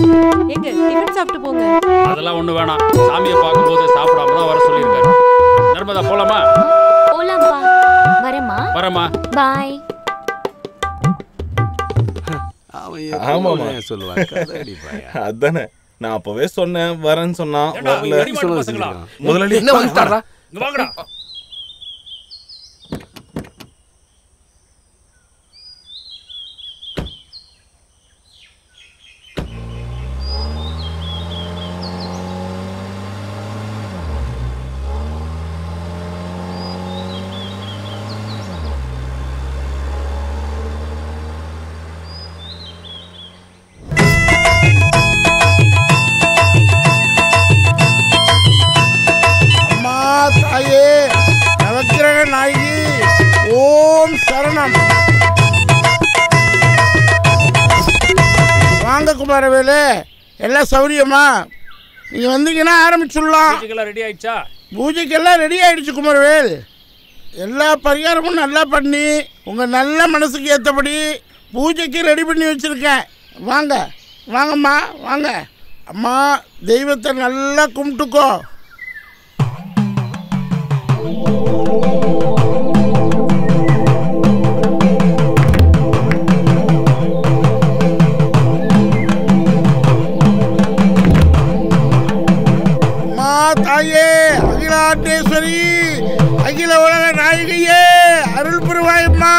எங்க டிஃபன் சாப்பிட்டு போங்க. அதெல்லாம் ஒண்ணு வேணாம். சாமியை பார்க்கும்போது சாப்பிடாம தான் வர சொல்லியிருக்காரு. நர்மதா போலாமா? போலாம்ப்பா. வரேம்மா. வரேம்மா. பாய். ஆமாமா சொல்லுவாங்க. அதானே நான் அப்பவே சொன்னேன் வரேன்னு சொன்னான். முதலாளி என்ன வந்துட்டாரா? இங்க வாங்கடா. ஓம் சரணம். வாங்க குமாரவேலு, எல்லாம் சௌரியமா? நீங்க வந்தீங்கன்னா ஆரம்பிச்சுடலாம். பூஜைக்கெல்லாம் ரெடி ஆயிடுச்சு குமாரவேல். எல்லா பரிகாரமும் நல்லா பண்ணி உங்க நல்ல மனசுக்கு ஏற்றபடி பூஜைக்கு ரெடி பண்ணி வச்சிருக்கேன். வாங்க வாங்கம்மா வாங்க. அம்மா தெய்வத்தை நல்லா கும்பிட்டுக்கோ. தாயே அகிலாண்டேஸ்வரி, அகில உலக நாயகியே, அருள் புரிவாயம்மா.